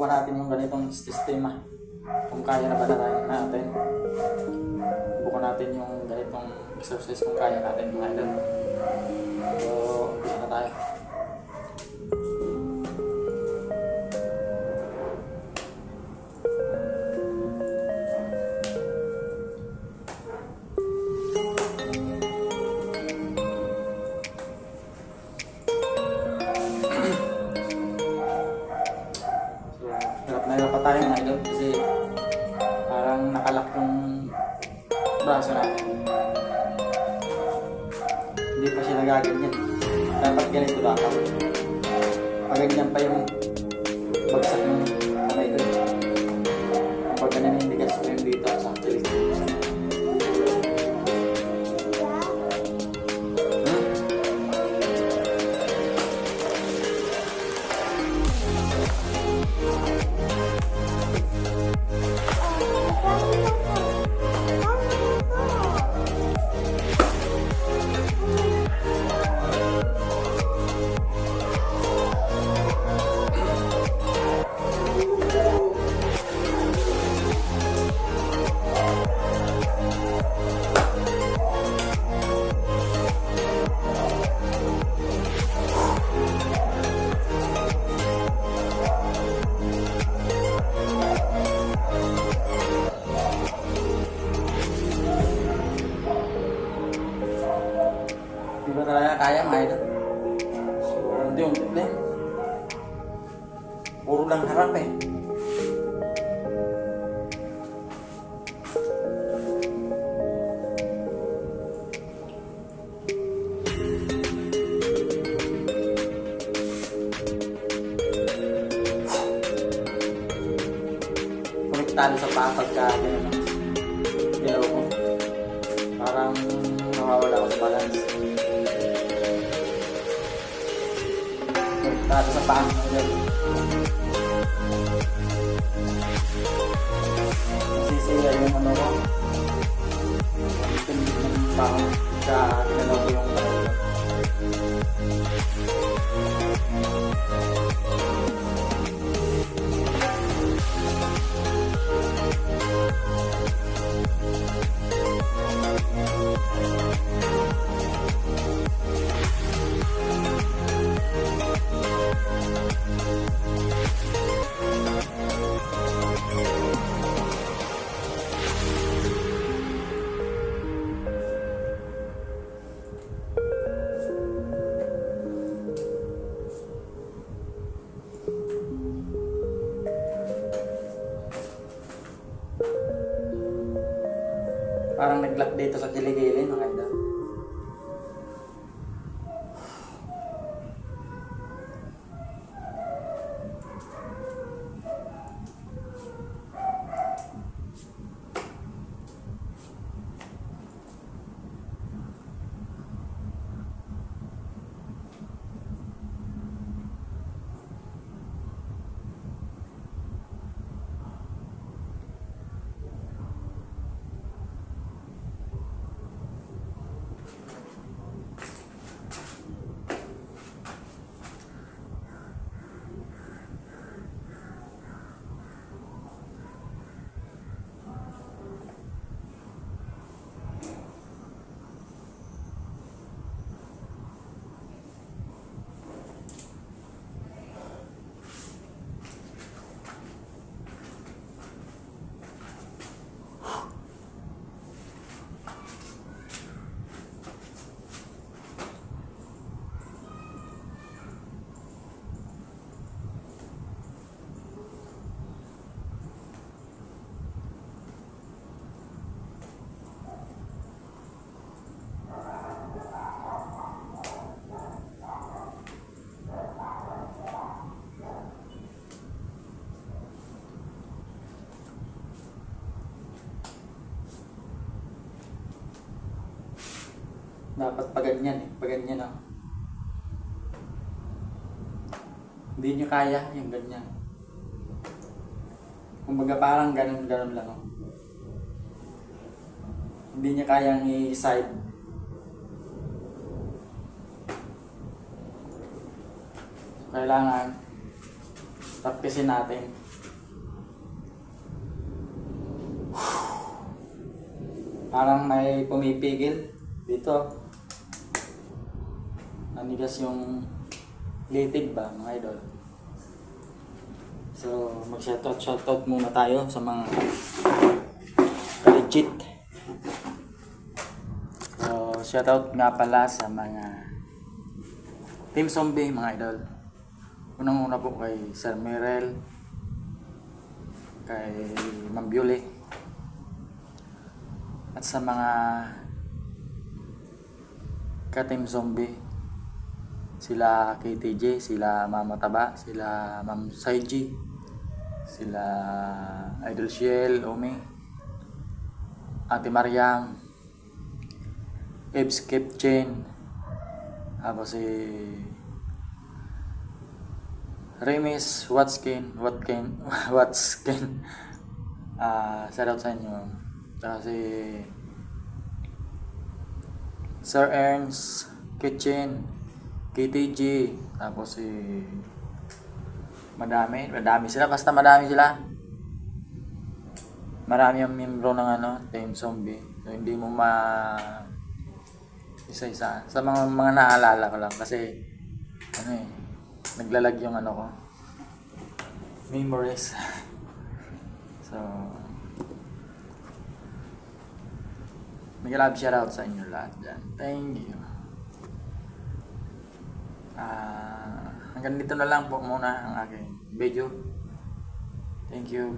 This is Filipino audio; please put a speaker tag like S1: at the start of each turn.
S1: subukan natin yung ganitong sistema. Kung kaya na ba natin. Subukan natin yung ganitong exercise kung kaya natin mga idol. So, umpisa na tayo. Hirap pa tayo mga idol kasi parang nakalak yung braso natin. Hindi pa siya nagaganyan. Dapat ganito dapat. Pag ganyan pa yung bagsak ng kamay ko. Pag ganyan yung bigas ko yung dito sa kilig. Di ba talaga kaya mga idol? So, unti-unti din. Puro lang harap eh. Konektado sa paa pagka ginawa ko. Parang nawawala ako sa balance. Konektado sa paa. Nasisiya yung ano ko. Pinig ng paa sa ginalaw ko yung parang nag-lock dito sa kiligili mga idol. Dapat paganyan eh. Paganyan ako. Hindi nyo kaya yung ganyan. Kumbaga parang ganun-ganun lang ako. Hindi niya kayang i-side. Kailangan practicein natin. Parang may pumipigil dito. Nanigas yung litig ba mga idol. So mag-shoutout muna tayo sa mga legit. So shoutout nga pala sa mga Team Zombie mga idol. Unang-una po kay Sir Mirel, kay Ma'am Bioli, at sa mga ka-Team Zombie, sila KTJ, sila Mama Taba, sila Ma'am Saiji, sila Idol Shiel, Umi, Ate Mariam, Ebs Kipchen, tapos si Remis Watskin, shout out sa inyo. Tapos si Sir Ernst Kitchen, KTG, tapos si madami sila, basta madami sila. Marami ang membro ng Team Zombie. So hindi mo isa-isa. Sa mga naalala ko lang kasi naglalag yung ko. Memories. So mag-love shoutout sa inyo lahat dyan. Thank you. Hanggang dito na lang po muna ang aking video. Thank you.